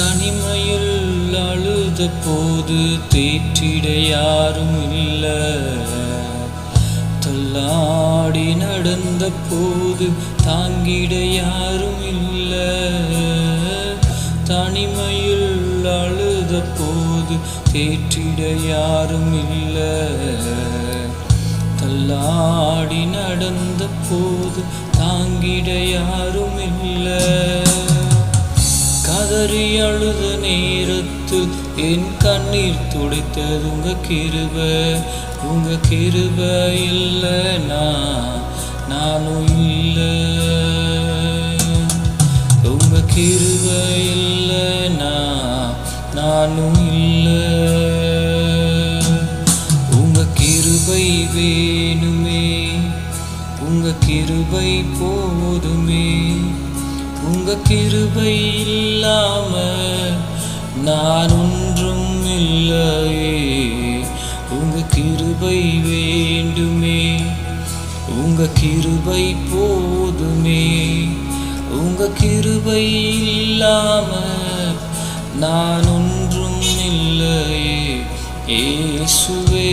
தனிமையில் அழுத போது தேற்றிட யாரும் இல்ல, தள்ளாடி நடந்த போது தாங்கிட யாரும் இல்ல. தனிமையில் அழுத போது தேற்றிட யாரும் இல்ல, தள்ளாடி நடந்த போது தாங்கிட யாரும் இல்ல. கதறி அழுத நேரத்தில் என் கண்ணீர் துடைத்தது உங்க கிருபை. உங்க கிருபை இல்லைனா நானும் இல்லை. உங்க கிருபை இல்லைனா நானும் இல்லை. உங்க கிருபை வேணுமே, உங்க கிருபை போதுமே. உங்க கிருபை இல்லாம நான் ஒன்றும் இல்லையே. உங்க கிருபை வேண்டுமே, உங்க கிருபை போதுமே. உங்க கிருபை இல்லாம நான் ஒன்றும் இல்லையே. இயேசுவே